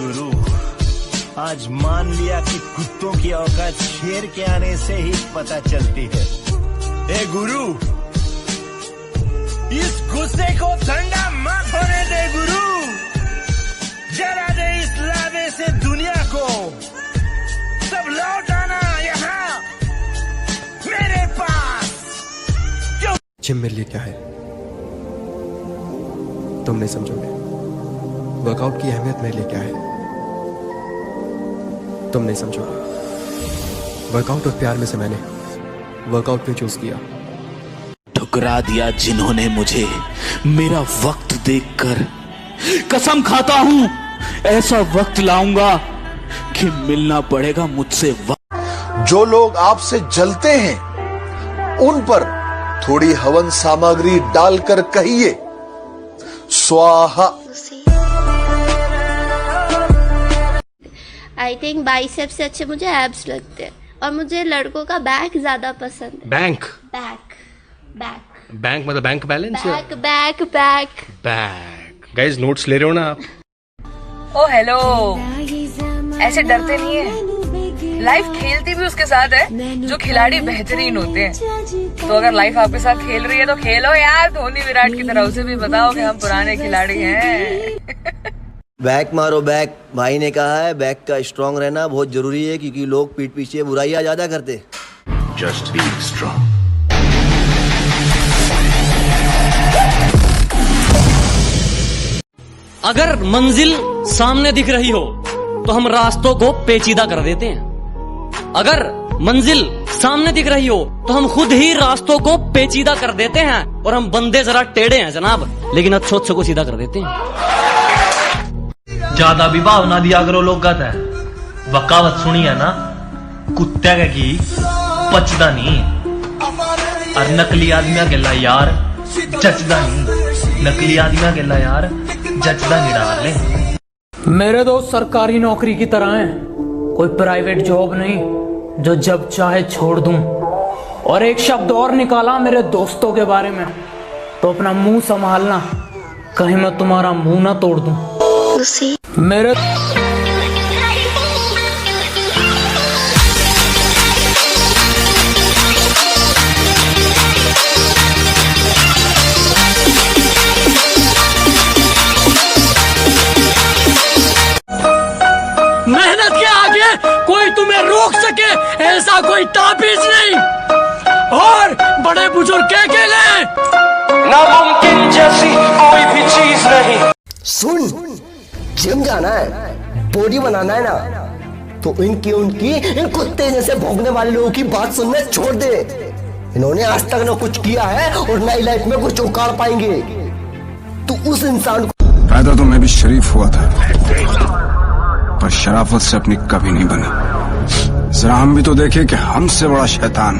गुरु, आज मान लिया कि कुत्तों की औकात शेर के आने से ही पता चलती है। ए गुरु, इस गुस्से को ठंडा मत होने दे गुरु, जरा दे इस लावे से दुनिया को, सब लौट आना यहाँ मेरे पास। जिम मेरे लिए क्या है तुम नहीं समझोगे। वर्कआउट की अहमियत मेरे लिए क्या है तुम नहीं समझोगे। वर्कआउट और प्यार में से मैंने वर्कआउट पे चूज किया। ठुकरा दिया जिन्होंने मुझे मेरा वक्त देखकर। कसम खाता हूं ऐसा वक्त लाऊंगा कि मिलना पड़ेगा मुझसे वक्त। जो लोग आपसे जलते हैं उन पर थोड़ी हवन सामग्री डालकर कहिए स्वाहा। आई थिंक बाइसेप्स से अच्छे मुझे एब्स लगते हैं, और मुझे लड़कों का बैक ज्यादा पसंद है। बैंक बैक बैंक मतलब bank balance. Back guys notes ले रहे हो ना आप? ओ हेलो, ऐसे डरते नहीं है। लाइफ खेलती भी उसके साथ है जो खिलाड़ी बेहतरीन होते हैं। तो अगर लाइफ आपके साथ खेल रही है तो खेलो यार, धोनी विराट की तरह। उसे भी बताओ कि हम पुराने खिलाड़ी हैं। बैक मारो बैक। भाई ने कहा है बैक का स्ट्रांग रहना बहुत जरूरी है, क्योंकि लोग पीठ पीछे बुराइयां ज्यादा करते। Just be strong. अगर मंजिल सामने दिख रही हो तो हम रास्तों को पेचीदा कर देते हैं। अगर मंजिल सामने दिख रही हो तो हम खुद ही रास्तों को पेचीदा कर देते हैं, और हम बंदे जरा टेढ़े हैं जनाब, लेकिन अच्छों को सीधा कर देते हैं। ज्यादा भी भावना दिया करो लोगत है। वकावत सुनी है ना, कुत्ते का की पचदा नहीं, और नकली आदमिया गेला यार जचदा नहीं। नकली आदमिया गेला यार जचदा नहीं डाले। मेरे दोस्त सरकारी नौकरी की तरह हैं, कोई प्राइवेट जॉब नहीं जो जब चाहे छोड़ दूं। और एक शब्द और निकाला मेरे दोस्तों के बारे में तो अपना मुंह संभालना, कहीं मैं तुम्हारा मुंह ना तोड़ दूं। मेरे मेहनत के आगे कोई तुम्हें रोक सके ऐसा कोई ताबीज नहीं, और बड़े बुजुर्ग कह के गए नामुमकिन जैसी कोई भी चीज नहीं। सुन, जिम जाना है, बॉडी बनाना है ना, तो इन कुत्ते जैसे भौंकने वाले लोगों की बात सुनना छोड़ दे। इन्होंने आज तक ना कुछ किया है और नई लाइफ में कुछ उखाड़ पाएंगे। तू उस इंसान को पैदा तो मैं भी शरीफ हुआ था, पर शराफत से अपनी कभी नहीं बनी। जरा हम भी तो देखें कि हमसे बड़ा शैतान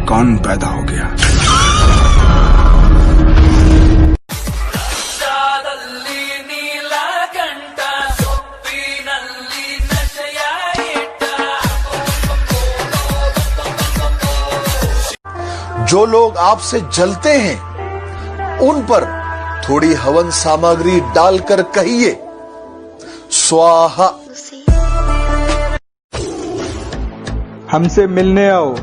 कौन पैदा हो गया। जो लोग आपसे जलते हैं उन पर थोड़ी हवन सामग्री डालकर कहिए स्वाहा। हमसे मिलने आओ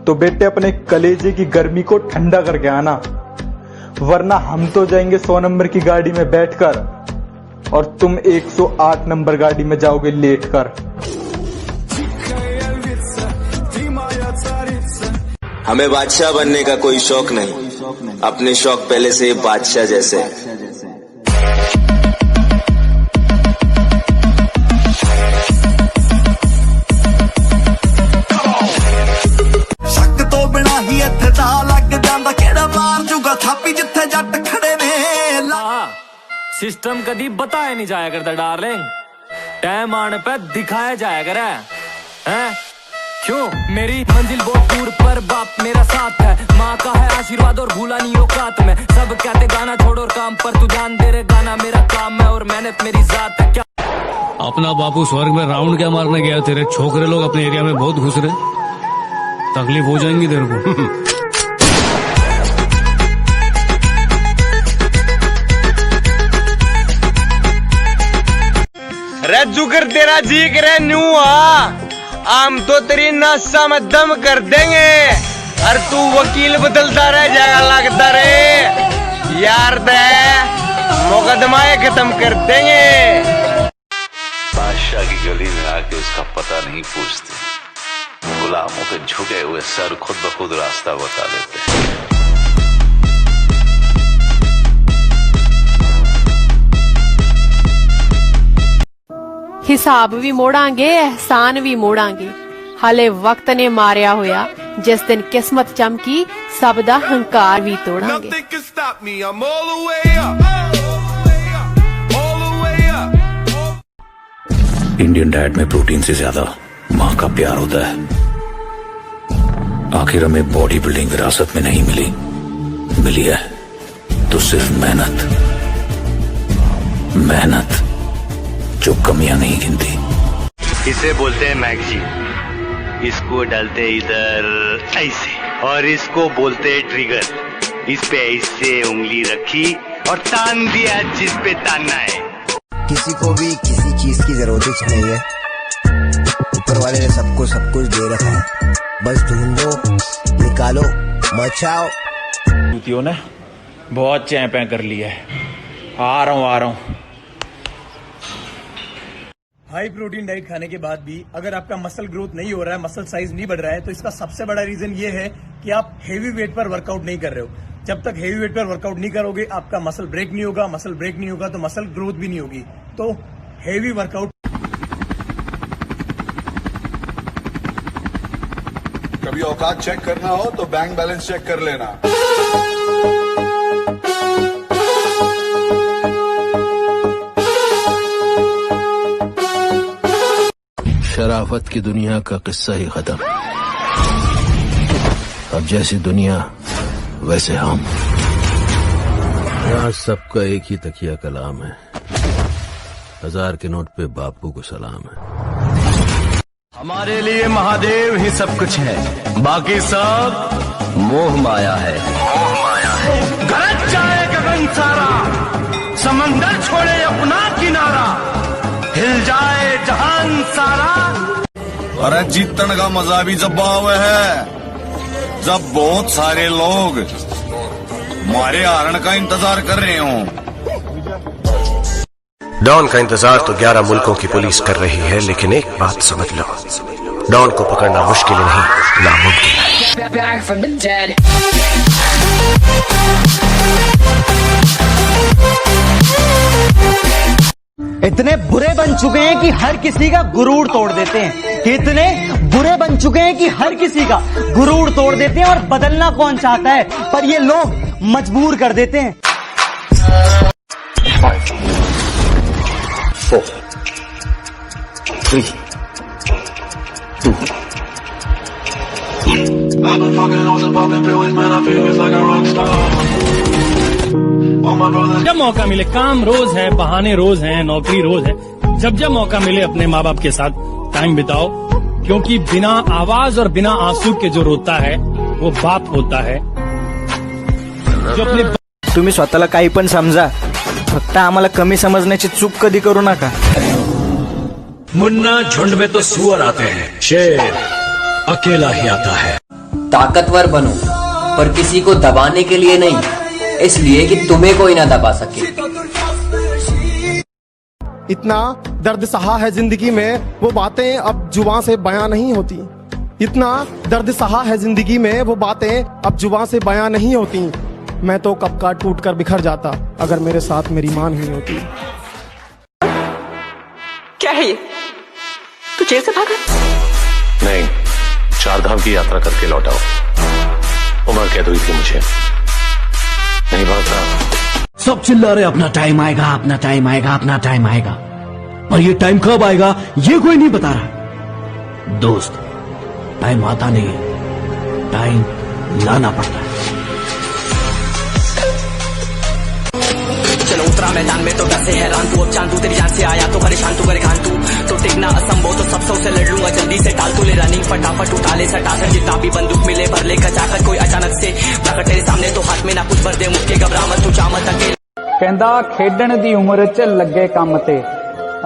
तो बेटे अपने कलेजे की गर्मी को ठंडा करके आना, वरना हम तो जाएंगे 100 नंबर की गाड़ी में बैठकर और तुम 108 नंबर गाड़ी में जाओगे लेटकर। हमें बादशाह बनने का कोई शौक नहीं, अपने शौक पहले से बादशाह जैसे। शक तो बिना ही इत्थे दा लग जांदा, केड़ा मार जूगा थापी जिथे जट खड़े ने। सिस्टम कभी बताया नहीं जाया करता डार्लिंग, टाइम आने पे दिखाया जाया करे हैं। क्यों मेरी मंजिल बहुत दूर पर बाप मेरा साथ है, माँ का है आशीर्वाद और भूला नहीं औकात में। सब कहते गाना छोड़ और काम पर तू ध्यान दे रे, गाना मेरा काम है और मेहनत मेरी जात है। क्या अपना बापू स्वर्ग में राउंड क्या मारने गया, तेरे छोकरे लोग अपने एरिया में बहुत घुस रहे, तकलीफ हो जाएंगी तेरे को। अरे जुगर तेरा जी करे न्यू हम तो तेरी नसा में दम कर देंगे और तू वकील बदलता रह जाएगा लगता रे यार दे मुकदमाएं खत्म कर देंगे। बादशाह की गली में आके उसका पता नहीं पूछते, गुलामों के झुके हुए सर खुद ब खुद रास्ता बता देते हैं। हिसाब भी मोड़ांगे एहसान भी मोड़ांगे, हाले वक्त ने मारिया होया जिस दिन किस्मत चमकी सब दा हंकार भी तोड़ांगे। इंडियन डाइट में प्रोटीन से ज्यादा माँ का प्यार होता है। आखिर हमें बॉडी बिल्डिंग विरासत में नहीं मिली है तो सिर्फ मेहनत जो कमियां नहीं गिनती। इसे बोलते हैं मैगजीन, इसको डालते इधर ऐसे और इसको बोलते हैं ट्रिगर। इस पे ऐसे उंगली रखी और तान दिया जिस पे तानना है। किसी को भी किसी चीज की जरूरत नहीं है, ऊपर वाले ने सबको सब कुछ दे रखा है, बस ढूंढो निकालो मचाओ। जूतियों ने बहुत चैंपे कर लिया है, आ रहा हूँ। हाई प्रोटीन डाइट खाने के बाद भी अगर आपका मसल ग्रोथ नहीं हो रहा है, मसल साइज नहीं बढ़ रहा है, तो इसका सबसे बड़ा रीजन ये है कि आप हेवी वेट पर वर्कआउट नहीं कर रहे हो। जब तक हेवी वेट पर वर्कआउट नहीं करोगे आपका मसल ब्रेक नहीं होगा, मसल ब्रेक नहीं होगा तो मसल ग्रोथ भी नहीं होगी। तो हेवी वर्कआउट। कभी औकात चेक करना हो तो बैंक बैलेंस चेक कर लेना। शराफत की दुनिया का किस्सा ही खत्म। अब जैसी दुनिया वैसे हम। यहाँ सबका एक ही तकिया कलाम है, 1000 के नोट पे बापू को सलाम है। हमारे लिए महादेव ही सब कुछ है, बाकी सब मोह माया है। गरज जाए गगन सारा, समंदर छोड़े अपना किनारा, हिल जाए जहान सारा। अरे जीतने का मजा भी जब आवे है, जब बहुत सारे लोग हमारे हारण का इंतजार कर रहे हों। डॉन का इंतजार तो 11 मुल्कों की पुलिस कर रही है, लेकिन एक बात समझ लो, डॉन को पकड़ना मुश्किल नहीं नामुमकिन है। इतने बुरे बन चुके हैं कि हर किसी का गुरूर तोड़ देते हैं, इतने बुरे बन चुके हैं कि हर किसी का गुरूर तोड़ देते हैं। और बदलना कौन चाहता है, पर ये लोग मजबूर कर देते हैं। 5 4 3 2 जब मौका मिले, काम रोज है, बहाने रोज हैं, नौकरी रोज है, जब मौका मिले अपने माँ बाप के साथ टाइम बिताओ, क्योंकि बिना आवाज और बिना आंसू के जो रोता है वो बाप होता है जो अपने। तुम्ही स्वतःला काही पण समजा, फक्त आम्हाला कमी समजण्याची चूक कधी करू नका। मुन्ना झुंड में तो सुअर आते हैं, शेर अकेला ही आता है। ताकतवर बनो, पर किसी को दबाने के लिए नहीं, इसलिए कि तुम्हें कोई ना दबा सके। इतना दर्द सहा है जिंदगी में, वो बातें अब जुबान से बयां नहीं होती। इतना दर्द सहा है जिंदगी में, वो बातें अब जुबान से बयां नहीं होती। मैं तो कब का टूट कर बिखर जाता अगर मेरे साथ मेरी मां नहीं होती। क्या है ये? तू जेल से भागा? नहीं, 4 धाम की यात्रा करके लौटा हूं। उमर कह हुई थी मुझे, नहीं भागता। सब चिल्ला रहे अपना टाइम आएगा, अपना टाइम आएगा, अपना टाइम आएगा, और ये टाइम कब आएगा ये कोई नहीं बता रहा। दोस्त, टाइम आता नहीं है, टाइम लाना पड़ता है। चलो उतरा मैदान में तो डर से हैरान तू, अब चांद तू तेरी जान से आया तो परेशान तू करे खान तू, तो टिकना असंभव तो सब से लड़ लूंगा जल्दी से, टाल तू ले रनिंग फटाफट उठा ले सटासन, जितना भी बंदूक मिले भर ले कचाकर, कोई अचानक से प्रकट तेरे सामने तो हाथ में ना कुछ भर दे, मुक्के घबरा मत तू चामत अकेले। कहंदा खेडण दी उम्र च लगे काम ते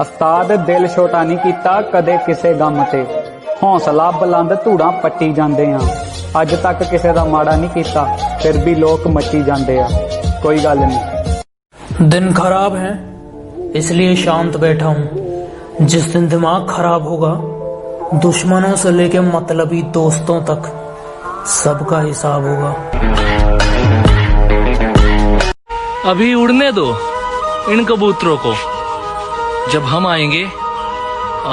ਉਸਤਾਦ ਦਿਲ ਛੋਟਾ ਨਹੀਂ ਕੀਤਾ ਕਦੇ ਕਿਸੇ ਗਮ ਤੇ ਹੌਸਲਾ ਬੁਲੰਦ ਧੂੜਾਂ ਪੱਟੀ ਜਾਂਦੇ ਆ ਅੱਜ ਤੱਕ ਕਿਸੇ ਦਾ ਮਾੜਾ ਨਹੀਂ ਕੀਤਾ ਫਿਰ ਵੀ ਲੋਕ ਮੱਚੀ ਜਾਂਦੇ ਆ कोई गल नहीं। दिन खराब है इसलिए शांत बैठा हूँ। जिस दिन दिमाग खराब होगा दुश्मनों से लेके मतलबी दोस्तों तक सबका हिसाब होगा। अभी उड़ने दो इन कबूतरों को, जब हम आएंगे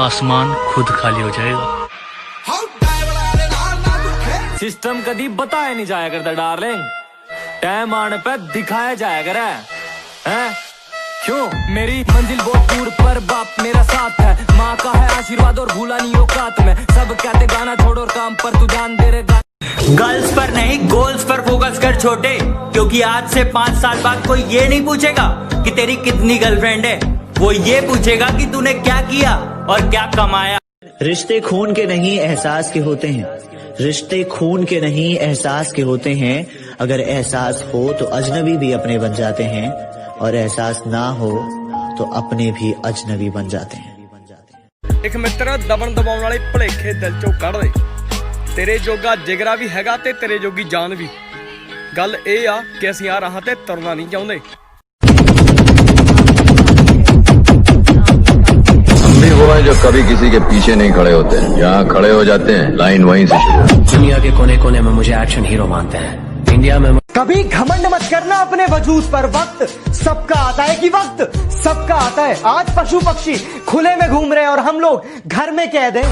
आसमान खुद खाली हो जाएगा। सिस्टम कभी बताया नहीं जाया करता डार्लिंग, टाइम आने पे दिखाया जाया करे हैं? क्यों मेरी मंजिल बहुत दूर पर बाप मेरा साथ है, माँ का है आशीर्वाद और भूला नहीं औकात में। सब कहते गाना छोड़ और काम पर तू ध्यान दे रे। गर्ल्स पर नहीं गोल्स पर फोकस कर छोटे, क्योंकि आज से 5 साल बाद कोई ये नहीं पूछेगा कि तेरी कितनी गर्लफ्रेंड है, वो ये पूछेगा कि तूने क्या किया और क्या कमाया। रिश्ते खून के नहीं एहसास के होते हैं, रिश्ते खून के नहीं एहसास के होते हैं। अगर एहसास हो तो अजनबी भी अपने बन जाते हैं और एहसास ना हो तो अपने भी अजनबी बन जाते हैं। एक मित्र दबन दबाउण वाले भुलेखे दिल चों कढ दे, तेरे जोगा जिगरा भी हैगा ते तेरे जोगी जान भी। गल ਇਹ ਆ कि ਅਸੀਂ ਆ ਰਾਹਾਂ ਤੇ ਤੁਰਨਾ ਨਹੀਂ ਚਾਹੁੰਦੇ। हम भी वो हैं जो कभी किसी के पीछे नहीं खड़े होते हैं, यहाँ खड़े हो जाते हैं, लाइन वहीं से शुरू। दुनिया के कोने कोने में मुझे एक्शन हीरो मानते हैं, इंडिया में कभी घमंड मत करना अपने वजूद पर, वक्त सबका आता है कि वक्त सबका आता है। आज पशु पक्षी खुले में घूम रहे हैं और हम लोग घर में कैद हैं।